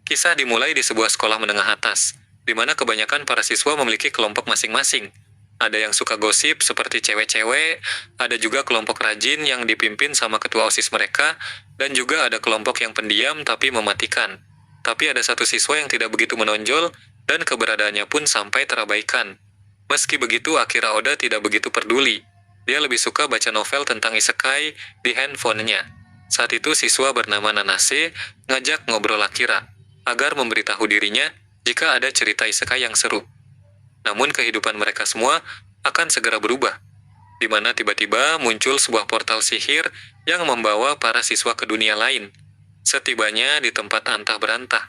Kisah dimulai di sebuah sekolah menengah atas, di mana kebanyakan para siswa memiliki kelompok masing-masing. Ada yang suka gosip seperti cewek-cewek, ada juga kelompok rajin yang dipimpin sama ketua OSIS mereka, dan juga ada kelompok yang pendiam tapi mematikan. Tapi ada satu siswa yang tidak begitu menonjol, dan keberadaannya pun sampai terabaikan. Meski begitu, Akira Oda tidak begitu peduli. Dia lebih suka baca novel tentang isekai di handphonenya. Saat itu siswa bernama Nanase ngajak ngobrol Akira, agar memberitahu dirinya jika ada cerita isekai yang seru. Namun kehidupan mereka semua akan segera berubah, di mana tiba-tiba muncul sebuah portal sihir yang membawa para siswa ke dunia lain. Setibanya di tempat antah berantah,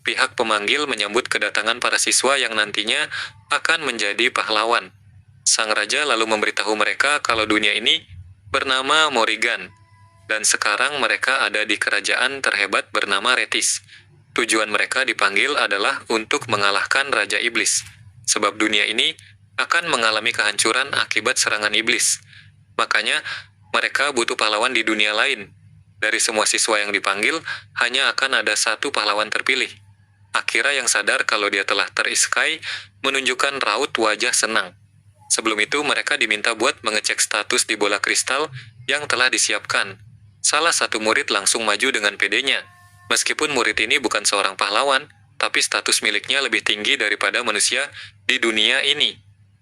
pihak pemanggil menyambut kedatangan para siswa yang nantinya akan menjadi pahlawan. Sang raja lalu memberitahu mereka kalau dunia ini bernama Morrigan, dan sekarang mereka ada di kerajaan terhebat bernama Retis. Tujuan mereka dipanggil adalah untuk mengalahkan Raja Iblis, sebab dunia ini akan mengalami kehancuran akibat serangan iblis. Makanya, mereka butuh pahlawan di dunia lain. Dari semua siswa yang dipanggil, hanya akan ada satu pahlawan terpilih. Akira yang sadar kalau dia telah terisekai, menunjukkan raut wajah senang. Sebelum itu, mereka diminta buat mengecek status di bola kristal yang telah disiapkan. Salah satu murid langsung maju dengan pedenya. Meskipun murid ini bukan seorang pahlawan, tapi status miliknya lebih tinggi daripada manusia di dunia ini.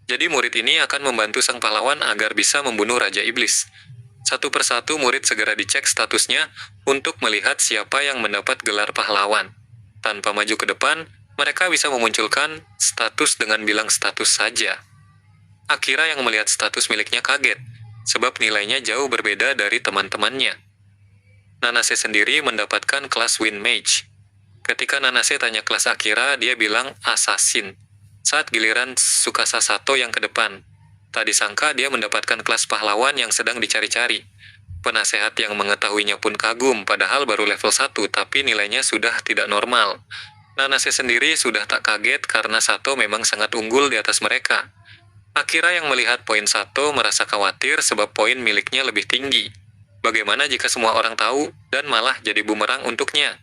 Jadi murid ini akan membantu sang pahlawan agar bisa membunuh Raja Iblis. Satu persatu murid segera dicek statusnya untuk melihat siapa yang mendapat gelar pahlawan. Tanpa maju ke depan, mereka bisa memunculkan status dengan bilang status saja. Akira yang melihat status miliknya kaget, sebab nilainya jauh berbeda dari teman-temannya. Nanase sendiri mendapatkan kelas Wind Mage. Ketika Nanase tanya kelas Akira, dia bilang Assassin. Saat giliran Tsukasa Sato yang ke depan, tak disangka dia mendapatkan kelas pahlawan yang sedang dicari-cari. Penasehat yang mengetahuinya pun kagum, padahal baru level 1, tapi nilainya sudah tidak normal. Nanase sendiri sudah tak kaget karena Sato memang sangat unggul di atas mereka. Akira yang melihat poin Sato merasa khawatir sebab poin miliknya lebih tinggi. Bagaimana jika semua orang tahu dan malah jadi bumerang untuknya?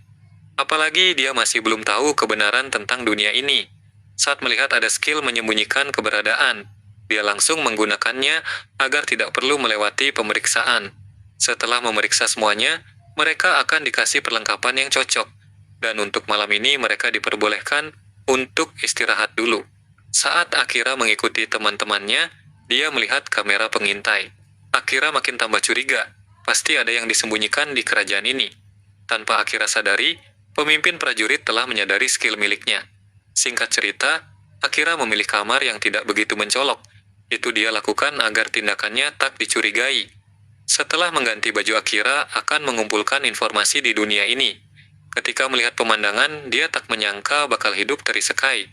Apalagi dia masih belum tahu kebenaran tentang dunia ini. Saat melihat ada skill menyembunyikan keberadaan, dia langsung menggunakannya agar tidak perlu melewati pemeriksaan. Setelah memeriksa semuanya, mereka akan dikasih perlengkapan yang cocok. Dan untuk malam ini mereka diperbolehkan untuk istirahat dulu. Saat Akira mengikuti teman-temannya, dia melihat kamera pengintai. Akira makin tambah curiga. Pasti ada yang disembunyikan di kerajaan ini. Tanpa Akira sadari, pemimpin prajurit telah menyadari skill miliknya. Singkat cerita, Akira memilih kamar yang tidak begitu mencolok. Itu dia lakukan agar tindakannya tak dicurigai. Setelah mengganti baju, Akira akan mengumpulkan informasi di dunia ini. Ketika melihat pemandangan, dia tak menyangka bakal hidup terisekai.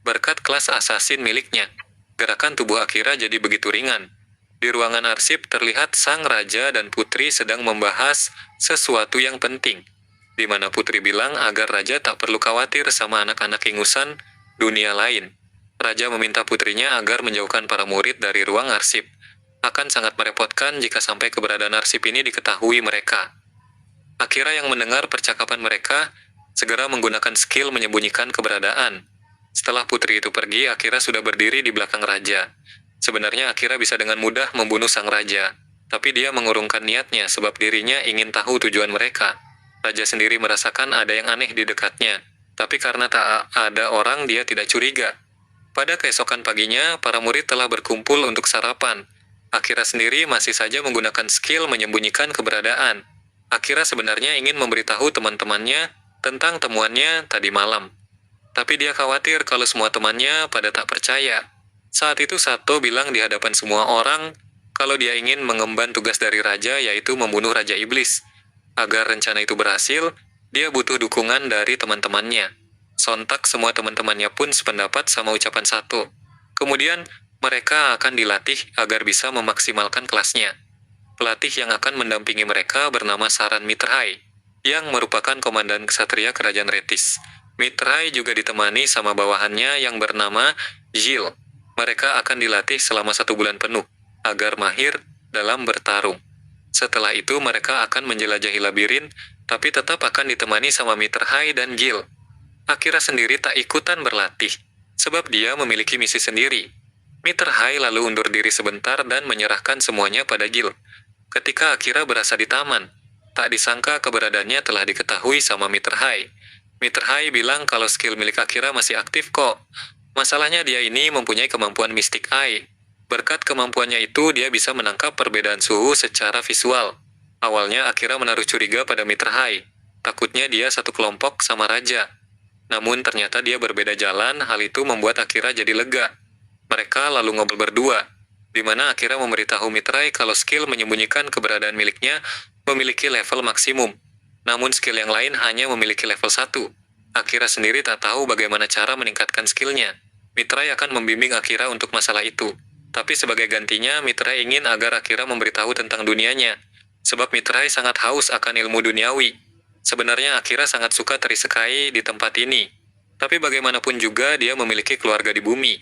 Berkat kelas assassin miliknya, gerakan tubuh Akira jadi begitu ringan. Di ruangan arsip terlihat sang raja dan putri sedang membahas sesuatu yang penting, di mana putri bilang agar raja tak perlu khawatir sama anak-anak ingusan dunia lain. Raja meminta putrinya agar menjauhkan para murid dari ruang arsip. Akan sangat merepotkan jika sampai keberadaan arsip ini diketahui mereka. Akira yang mendengar percakapan mereka, segera menggunakan skill menyembunyikan keberadaan. Setelah putri itu pergi, Akira sudah berdiri di belakang raja. Sebenarnya Akira bisa dengan mudah membunuh sang raja, tapi dia mengurungkan niatnya sebab dirinya ingin tahu tujuan mereka. Raja sendiri merasakan ada yang aneh di dekatnya, tapi karena tak ada orang dia tidak curiga. Pada keesokan paginya, para murid telah berkumpul untuk sarapan. Akira sendiri masih saja menggunakan skill menyembunyikan keberadaan. Akira sebenarnya ingin memberitahu teman-temannya tentang temuannya tadi malam. Tapi dia khawatir kalau semua temannya pada tak percaya. Saat itu Sato bilang di hadapan semua orang kalau dia ingin mengemban tugas dari raja, yaitu membunuh Raja Iblis. Agar rencana itu berhasil, dia butuh dukungan dari teman-temannya. Sontak semua teman-temannya pun sependapat sama ucapan Sato. Kemudian mereka akan dilatih agar bisa memaksimalkan kelasnya. Pelatih yang akan mendampingi mereka bernama Saran Mitrai, yang merupakan komandan ksatria kerajaan Retis. Mitrai juga ditemani sama bawahannya yang bernama Jil. Mereka akan dilatih selama 1 bulan penuh, agar mahir dalam bertarung. Setelah itu mereka akan menjelajahi labirin, tapi tetap akan ditemani sama Mitrai dan Gil. Akira sendiri tak ikutan berlatih, sebab dia memiliki misi sendiri. Mr. Hai lalu undur diri sebentar dan menyerahkan semuanya pada Jill. Ketika Akira berasa di taman, tak disangka keberadaannya telah diketahui sama Mr. Hai. Mr. Hai bilang kalau skill milik Akira masih aktif kok. Masalahnya dia ini mempunyai kemampuan Mystic Eye. Berkat kemampuannya itu dia bisa menangkap perbedaan suhu secara visual. Awalnya Akira menaruh curiga pada Mr. Hai. Takutnya dia satu kelompok sama Raja. Namun ternyata dia berbeda jalan, hal itu membuat Akira jadi lega. Mereka lalu ngobrol berdua, di mana Akira memberitahu Mitrai kalau skill menyembunyikan keberadaan miliknya memiliki level maksimum. Namun skill yang lain hanya memiliki level 1. Akira sendiri tak tahu bagaimana cara meningkatkan skillnya. Mitrai akan membimbing Akira untuk masalah itu. Tapi sebagai gantinya, Mitrai ingin agar Akira memberitahu tentang dunianya. Sebab Mitrai sangat haus akan ilmu duniawi. Sebenarnya Akira sangat suka terisekai di tempat ini. Tapi bagaimanapun juga dia memiliki keluarga di bumi.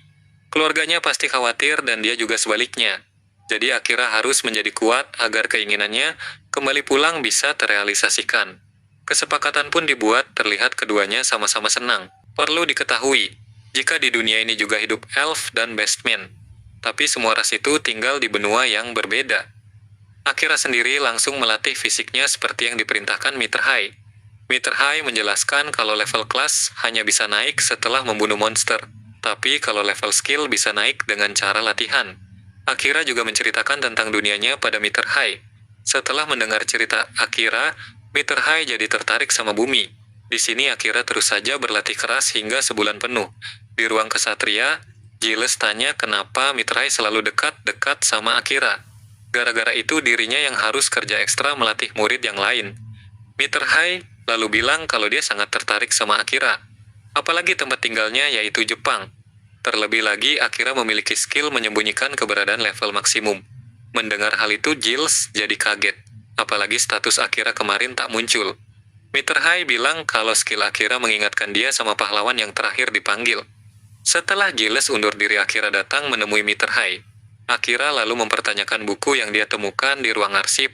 Keluarganya pasti khawatir dan dia juga sebaliknya. Jadi Akira harus menjadi kuat agar keinginannya kembali pulang bisa terrealisasikan. Kesepakatan pun dibuat, terlihat keduanya sama-sama senang. Perlu diketahui, jika di dunia ini juga hidup elf dan beastmen. Tapi semua ras itu tinggal di benua yang berbeda. Akira sendiri langsung melatih fisiknya seperti yang diperintahkan Mr. Hai. Mr. Hai menjelaskan kalau level kelas hanya bisa naik setelah membunuh monster, tapi kalau level skill bisa naik dengan cara latihan. Akira juga menceritakan tentang dunianya pada Mr. Hai. Setelah mendengar cerita Akira, Mr. Hai jadi tertarik sama bumi. Di sini Akira terus saja berlatih keras hingga sebulan penuh. Di ruang kesatria, Giles tanya kenapa Mr. Hai selalu dekat-dekat sama Akira. Gara-gara itu dirinya yang harus kerja ekstra melatih murid yang lain. Mr. Hai lalu bilang kalau dia sangat tertarik sama Akira. Apalagi tempat tinggalnya yaitu Jepang. Terlebih lagi Akira memiliki skill menyembunyikan keberadaan level maksimum. Mendengar hal itu Giles jadi kaget. Apalagi status Akira kemarin tak muncul. Mr. Hai bilang kalau skill Akira mengingatkan dia sama pahlawan yang terakhir dipanggil. Setelah Giles undur diri, Akira datang menemui Mr. Hai. Akira lalu mempertanyakan buku yang dia temukan di ruang arsip.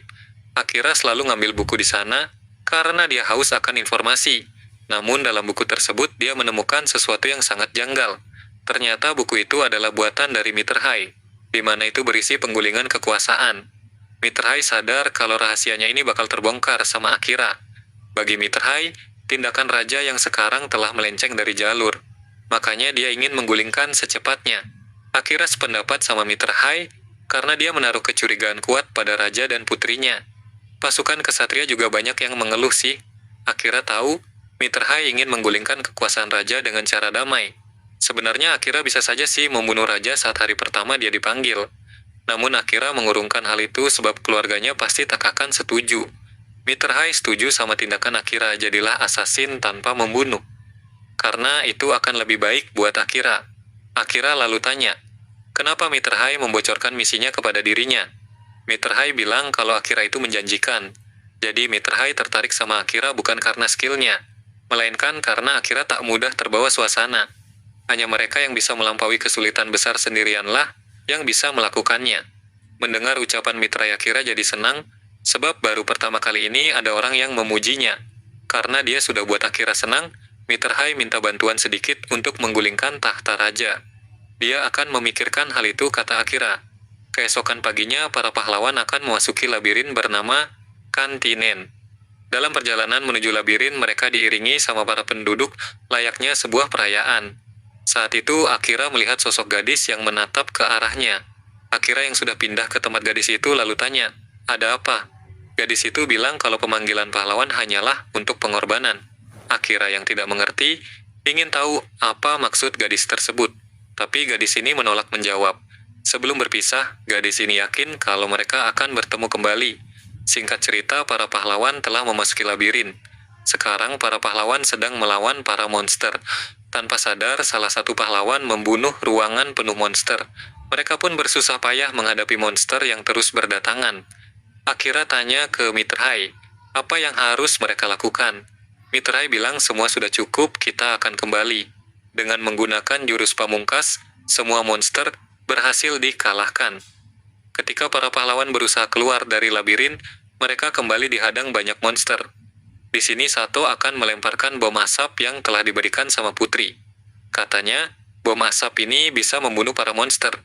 Akira selalu ngambil buku di sana karena dia haus akan informasi. Namun dalam buku tersebut dia menemukan sesuatu yang sangat janggal. Ternyata buku itu adalah buatan dari Mr. Hai, di mana itu berisi penggulingan kekuasaan. Mr. Hai sadar kalau rahasianya ini bakal terbongkar sama Akira. Bagi Mr. Hai, tindakan raja yang sekarang telah melenceng dari jalur. Makanya dia ingin menggulingkan secepatnya. Akira sependapat sama Mr. Hai karena dia menaruh kecurigaan kuat pada raja dan putrinya. Pasukan kesatria juga banyak yang mengeluh sih. Akira tahu Mr. Hai ingin menggulingkan kekuasaan raja dengan cara damai. Sebenarnya Akira bisa saja sih membunuh raja saat hari pertama dia dipanggil. Namun Akira mengurungkan hal itu sebab keluarganya pasti tak akan setuju. Mr. Hai setuju sama tindakan Akira, jadilah assassin tanpa membunuh. Karena itu akan lebih baik buat Akira. Akira lalu tanya, kenapa Mr. Hai membocorkan misinya kepada dirinya? Mr. Hai bilang kalau Akira itu menjanjikan. Jadi Mr. Hai tertarik sama Akira bukan karena skillnya, melainkan karena Akira tak mudah terbawa suasana. Hanya mereka yang bisa melampaui kesulitan besar sendirianlah yang bisa melakukannya. Mendengar ucapan Mitra Akira jadi senang, sebab baru pertama kali ini ada orang yang memujinya. Karena dia sudah buat Akira senang, Mr. Hai minta bantuan sedikit untuk menggulingkan tahta raja. Dia akan memikirkan hal itu, kata Akira. Keesokan paginya, para pahlawan akan memasuki labirin bernama Kantinen. Dalam perjalanan menuju labirin, mereka diiringi sama para penduduk layaknya sebuah perayaan. Saat itu, Akira melihat sosok gadis yang menatap ke arahnya. Akira yang sudah pindah ke tempat gadis itu lalu tanya, ada apa? Gadis itu bilang kalau pemanggilan pahlawan hanyalah untuk pengorbanan. Akira yang tidak mengerti, ingin tahu apa maksud gadis tersebut. Tapi gadis ini menolak menjawab. Sebelum berpisah, gadis ini yakin kalau mereka akan bertemu kembali. Singkat cerita, para pahlawan telah memasuki labirin. Sekarang para pahlawan sedang melawan para monster. Tanpa sadar, salah satu pahlawan membunuh ruangan penuh monster. Mereka pun bersusah payah menghadapi monster yang terus berdatangan. Akira tanya ke Mr. Hai, apa yang harus mereka lakukan? Mr. Hai bilang semua sudah cukup, kita akan kembali. Dengan menggunakan jurus pamungkas, semua monster berhasil dikalahkan. Ketika para pahlawan berusaha keluar dari labirin, mereka kembali dihadang banyak monster. Di sini Sato akan melemparkan bom asap yang telah diberikan sama putri. Katanya, bom asap ini bisa membunuh para monster.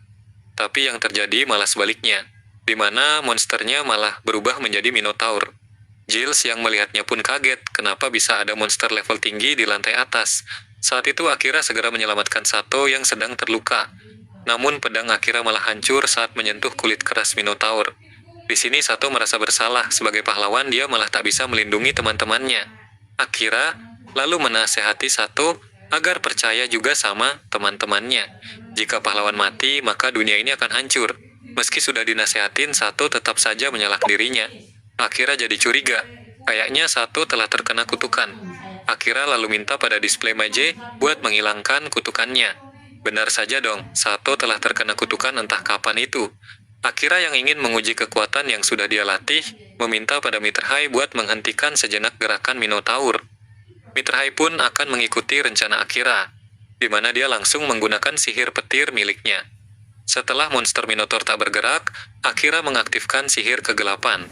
Tapi yang terjadi malah sebaliknya, di mana monsternya malah berubah menjadi Minotaur. Giles yang melihatnya pun kaget kenapa bisa ada monster level tinggi di lantai atas. Saat itu Akira segera menyelamatkan Sato yang sedang terluka. Namun pedang Akira malah hancur saat menyentuh kulit keras Minotaur. Di sini Sato merasa bersalah, sebagai pahlawan dia malah tak bisa melindungi teman-temannya. Akira lalu menasehati Sato agar percaya juga sama teman-temannya. Jika pahlawan mati, maka dunia ini akan hancur. Meski sudah dinasehatin, Sato tetap saja menyalahkan dirinya. Akira jadi curiga. Kayaknya Sato telah terkena kutukan. Akira lalu minta pada display Maje buat menghilangkan kutukannya. Benar saja dong, Sato telah terkena kutukan entah kapan itu. Akira yang ingin menguji kekuatan yang sudah dia latih, meminta pada Mitterhai buat menghentikan sejenak gerakan Minotaur. Mitterhai pun akan mengikuti rencana Akira, di mana dia langsung menggunakan sihir petir miliknya. Setelah monster Minotaur tak bergerak, Akira mengaktifkan sihir kegelapan.